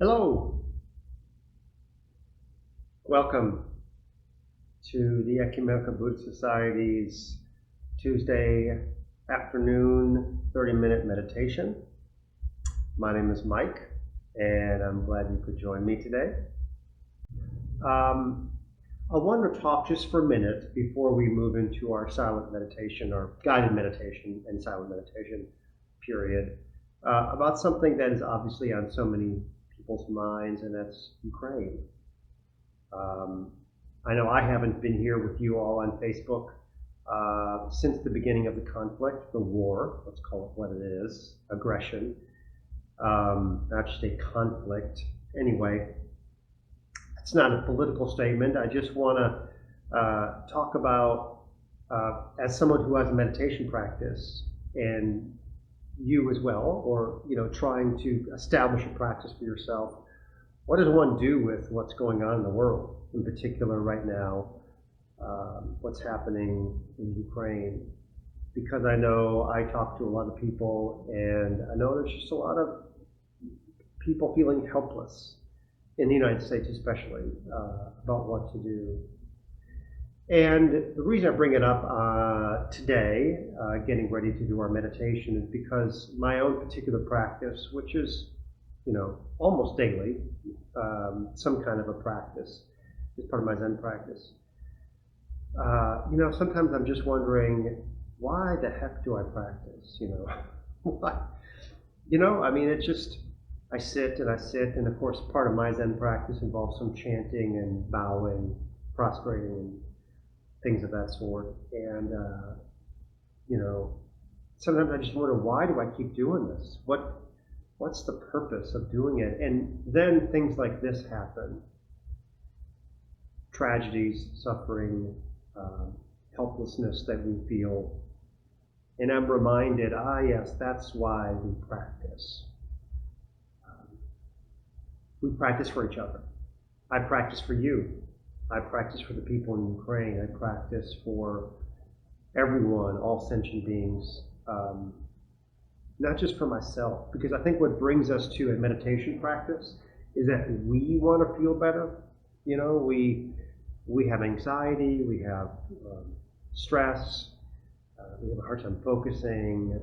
Hello, welcome to the Ecumenical Buddhist Society's Tuesday afternoon 30-minute meditation. My name is Mike, and I'm glad you could join me today. I want to talk just for a minute before we move into our silent meditation, or guided meditation and silent meditation period, about something that is obviously on so many people's minds, and that's Ukraine. I know I haven't been here with you all on Facebook since the beginning of the conflict, the war, let's call it what it is, aggression, not just a conflict. Anyway, it's not a political statement. I just want to talk about, as someone who has a meditation practice, and you as well, or trying to establish a practice for yourself. What does one do with what's going on in the world, in particular right now, what's happening in Ukraine? Because I know I talk to a lot of people, and I know there's just a lot of people feeling helpless, in the United States especially, about what to do. And the reason I bring it up today, getting ready to do our meditation, is because my own particular practice, which is almost daily, some kind of a practice, is part of my Zen practice. Sometimes I'm just wondering, why the heck do I practice? Why? It's just, I sit, and of course part of my Zen practice involves some chanting and bowing, prostrating, and things of that sort. And, sometimes I just wonder, why do I keep doing this? What's the purpose of doing it? And then things like this happen. Tragedies, suffering, helplessness that we feel. And I'm reminded, yes, that's why we practice. We practice for each other. I practice for you. I practice for the people in Ukraine. I practice for everyone, all sentient beings. Not just for myself, because I think what brings us to a meditation practice is that we want to feel better. We have anxiety, we have stress, we have a hard time focusing,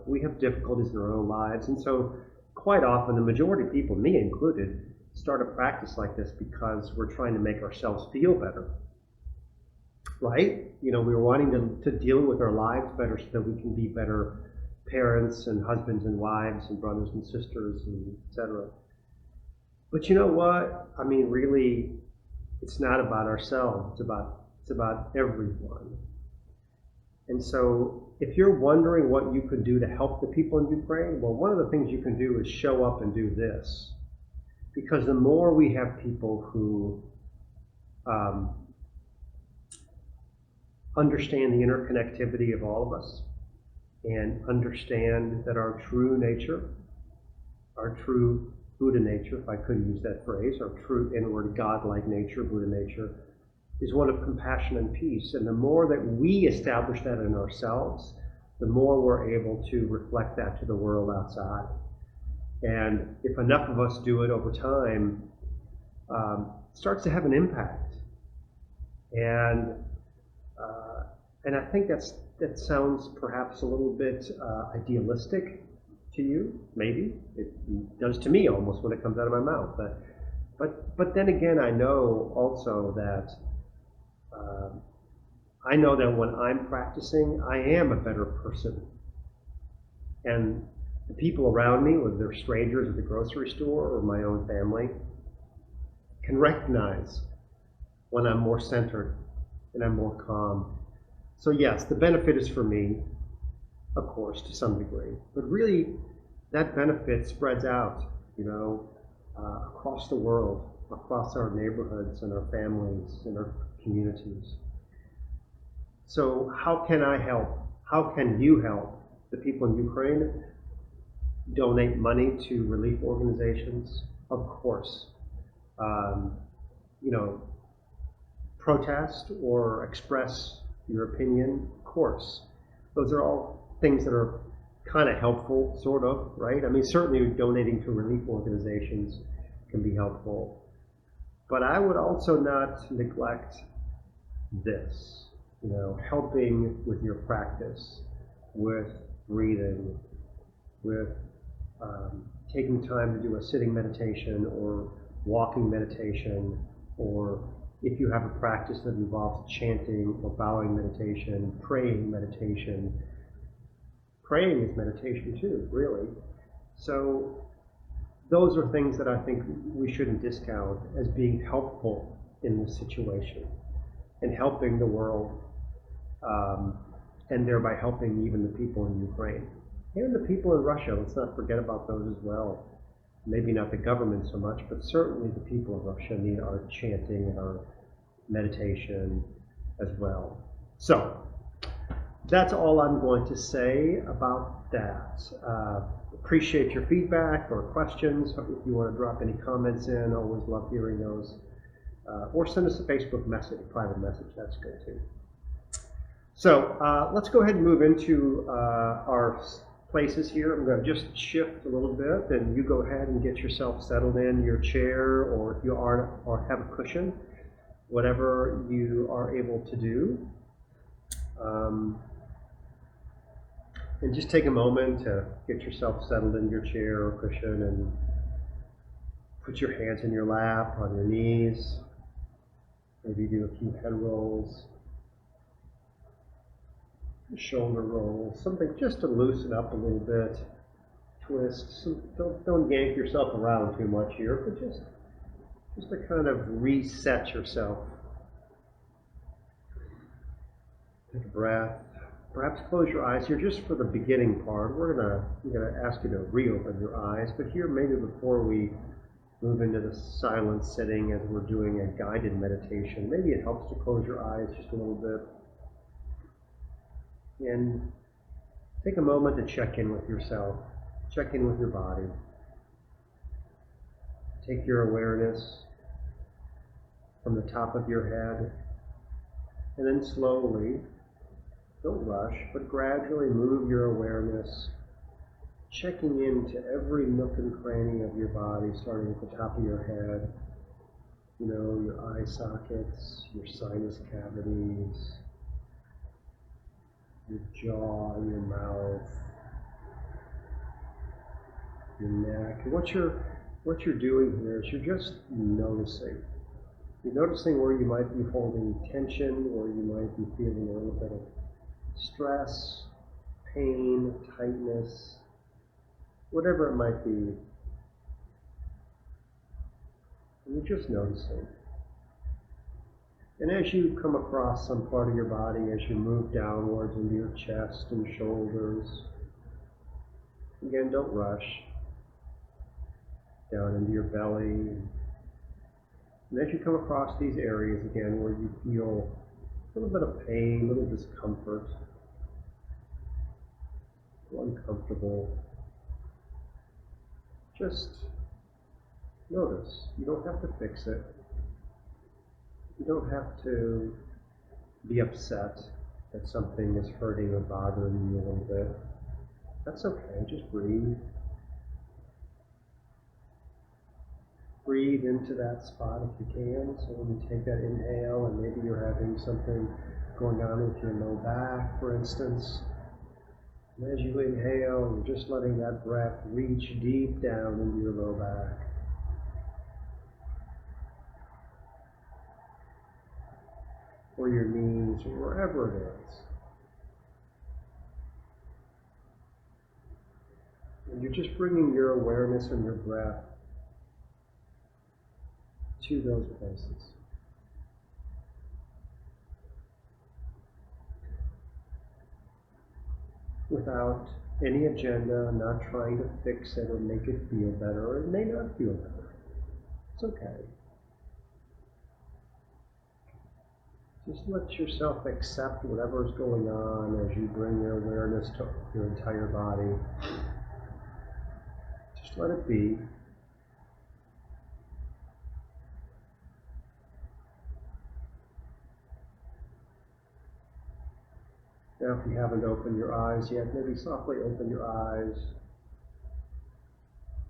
we have difficulties in our own lives, and so quite often the majority of people, me included, start a practice like this because we're trying to make ourselves feel better, right? We're wanting to deal with our lives better so that we can be better parents and husbands and wives and brothers and sisters and etc. But you know what? Really, it's not about ourselves. It's about everyone. And so if you're wondering what you could do to help the people in Ukraine, well, one of the things you can do is show up and do this. Because the more we have people who understand the interconnectivity of all of us, and understand that our true nature, our true Buddha nature, if I could use that phrase, our true inward God-like nature, Buddha nature, is one of compassion and peace. And the more that we establish that in ourselves, the more we're able to reflect that to the world outside. And if enough of us do it over time, it starts to have an impact. And I think that sounds perhaps a little bit idealistic to you, maybe. It does to me almost when it comes out of my mouth. But then again, I know also that when I'm practicing, I am a better person. And the people around me, whether they're strangers at the grocery store or my own family, can recognize when I'm more centered and I'm more calm. So yes, the benefit is for me, of course, to some degree. But really, that benefit spreads out, across the world, across our neighborhoods and our families and our communities. So how can I help? How can you help the people in Ukraine? Donate money to relief organizations, of course. Protest or express your opinion, of course. Those are all things that are kind of helpful, sort of, right? Certainly donating to relief organizations can be helpful. But I would also not neglect this, helping with your practice, with breathing, with taking time to do a sitting meditation or walking meditation, or if you have a practice that involves chanting or bowing meditation, praying meditation. Praying is meditation too, really. So those are things that I think we shouldn't discount as being helpful in this situation and helping the world, and thereby helping even the people in Ukraine. And the people in Russia, let's not forget about those as well. Maybe not the government so much, but certainly the people of Russia need our chanting and our meditation as well. So, that's all I'm going to say about that. Appreciate your feedback or questions. If you want to drop any comments in, always love hearing those. Or send us a Facebook message, a private message, that's good too. So let's go ahead and move into our places here. I'm going to just shift a little bit, and you go ahead and get yourself settled in your chair, or if you aren't, or have a cushion, whatever you are able to do. And just take a moment to get yourself settled in your chair or cushion, and put your hands in your lap, on your knees. Maybe do a few head rolls, shoulder rolls, something just to loosen up a little bit. Twist. Don't yank yourself around too much here, but just to kind of reset yourself. Take a breath. Perhaps close your eyes here just for the beginning part. We're gonna ask you to reopen your eyes, but here maybe before we move into the silent sitting as we're doing a guided meditation, maybe it helps to close your eyes just a little bit. And take a moment to check in with yourself, check in with your body. Take your awareness from the top of your head, and then slowly, don't rush, but gradually move your awareness, checking into every nook and cranny of your body, starting at the top of your head, your eye sockets, your sinus cavities, your jaw, your mouth, your neck. And what you're doing here is you're just noticing. You're noticing where you might be holding tension, or you might be feeling a little bit of stress, pain, tightness, whatever it might be. And you're just noticing. And as you come across some part of your body, as you move downwards into your chest and shoulders, again, don't rush. Down into your belly. And as you come across these areas again where you feel a little bit of pain, a little discomfort, uncomfortable, just notice. You don't have to fix it. You don't have to be upset that something is hurting or bothering you a little bit. That's okay, just breathe. Breathe into that spot if you can. So when you take that inhale, and maybe you're having something going on with your low back, for instance. And as you inhale, you're just letting that breath reach deep down into your low back. Or your knees, or wherever it is. And you're just bringing your awareness and your breath to those places. Without any agenda, not trying to fix it or make it feel better, or it may not feel better. It's okay. Just let yourself accept whatever is going on as you bring your awareness to your entire body. Just let it be. Now, if you haven't opened your eyes yet, maybe softly open your eyes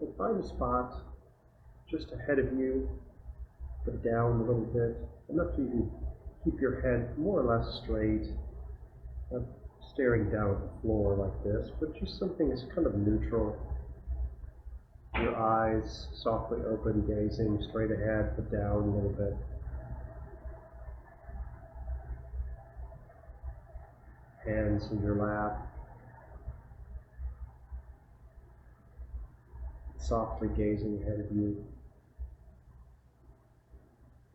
and find a spot just ahead of you, but down a little bit. Enough so you can keep your head more or less straight, not staring down at the floor like this, but just something that's kind of neutral. Your eyes softly open, gazing straight ahead, but down a little bit. Hands in your lap. Softly gazing ahead of you.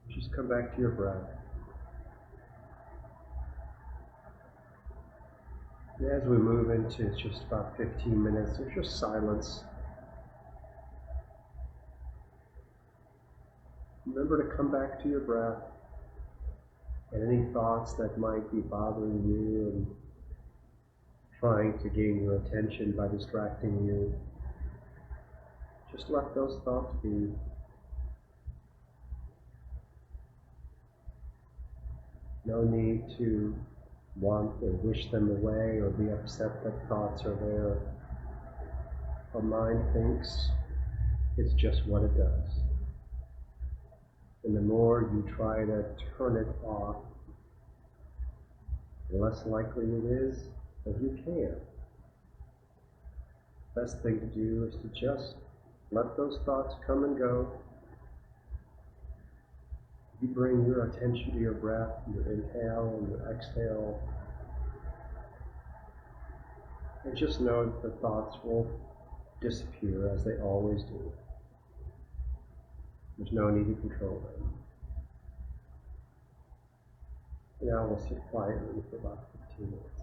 Just come back to your breath. And as we move into just about 15 minutes of just silence, remember to come back to your breath and any thoughts that might be bothering you and trying to gain your attention by distracting you. Just let those thoughts be. No need to want or wish them away or be upset that thoughts are there. Our mind thinks it's just what it does. And the more you try to turn it off, the less likely it is that you can. Best thing to do is to just let those thoughts come and go. You bring your attention to your breath, your inhale and your exhale. And just know that the thoughts will disappear as they always do. There's no need to control them. Now we'll sit quietly for about 15 minutes.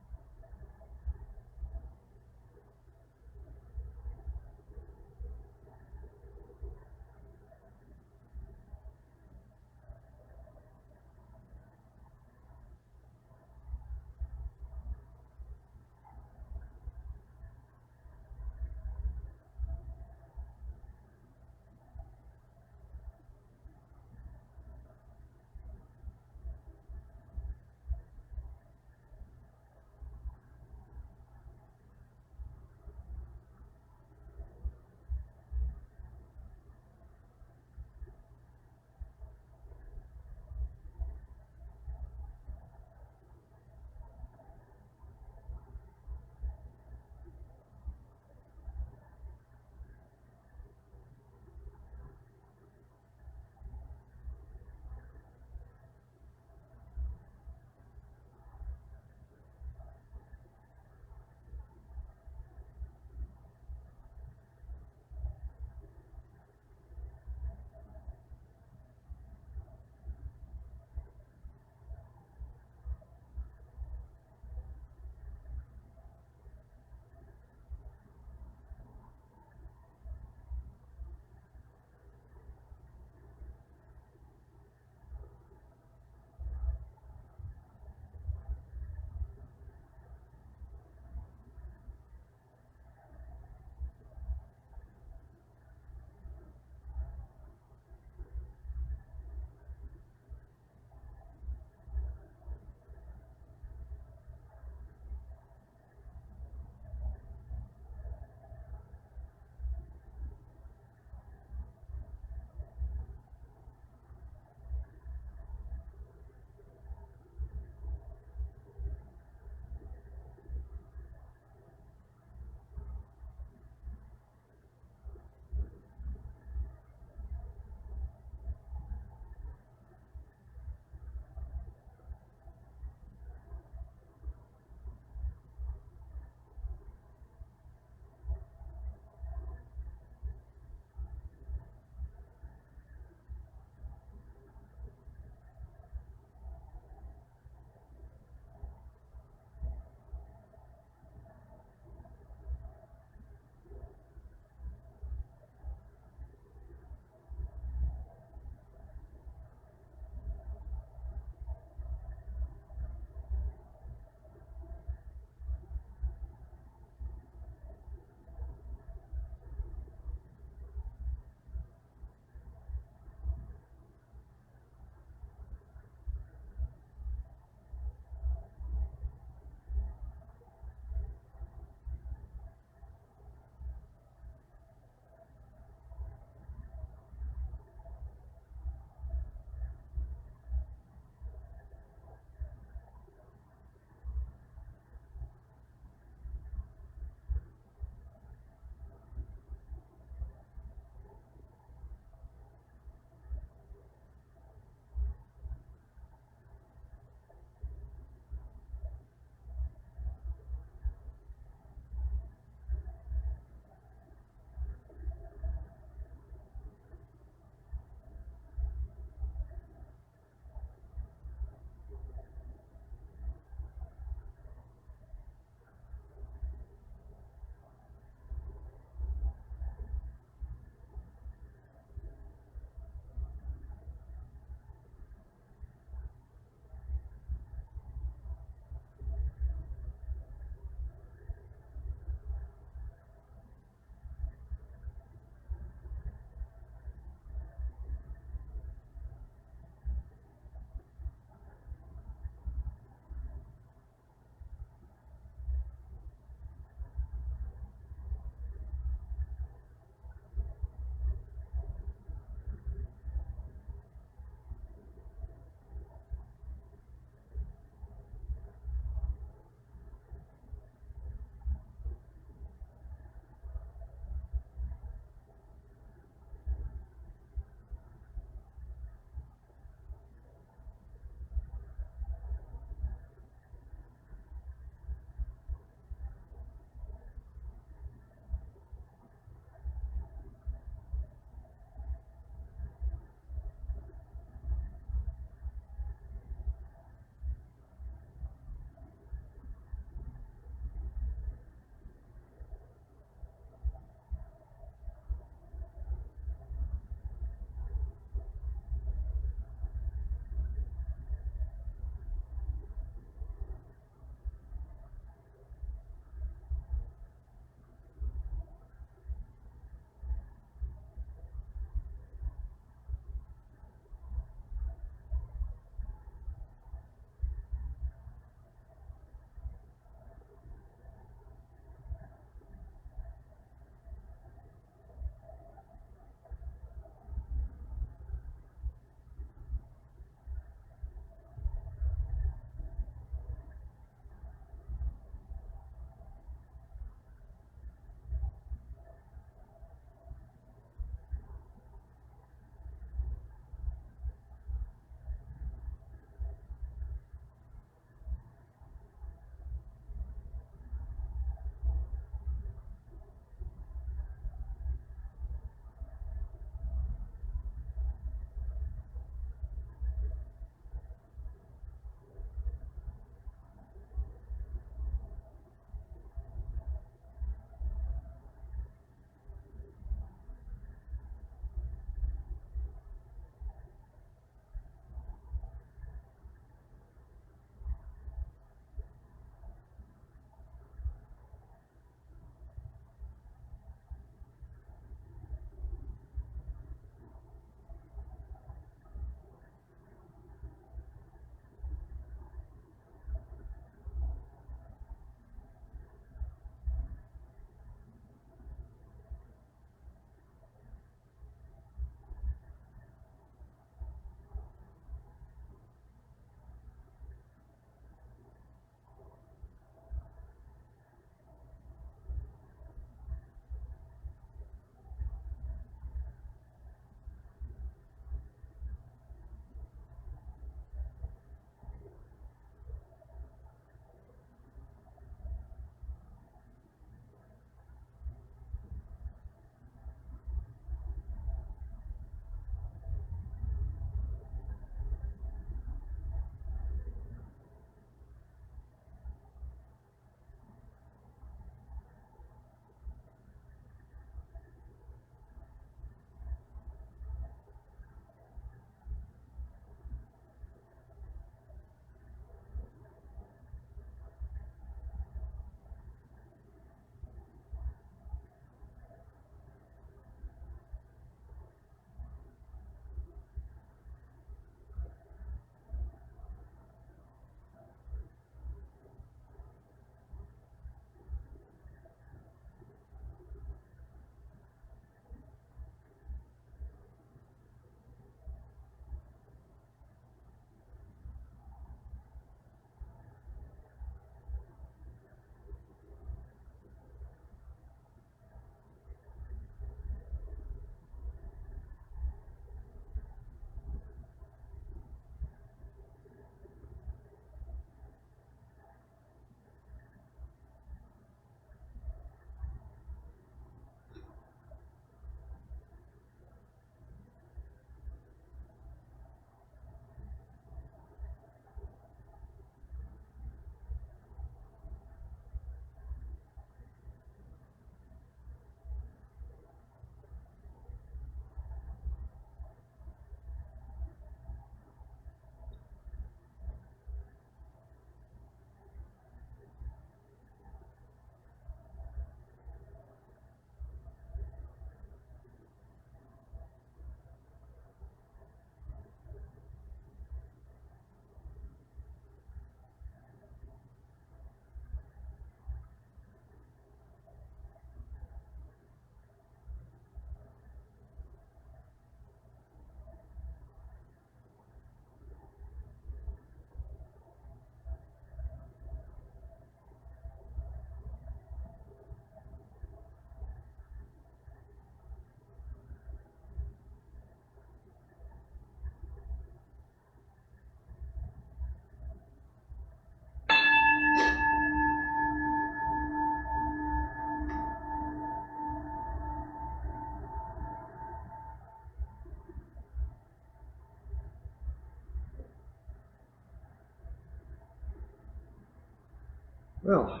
Well,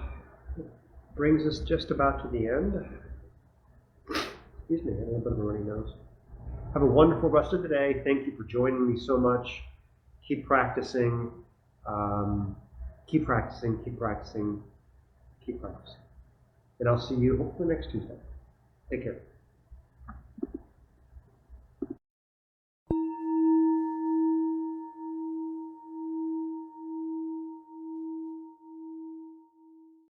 brings us just about to the end. Excuse me, I have a little bit of a runny nose. Have a wonderful rest of the day. Thank you for joining me so much. Keep practicing. Keep practicing, keep practicing, keep practicing. And I'll see you hopefully next Tuesday. Take care.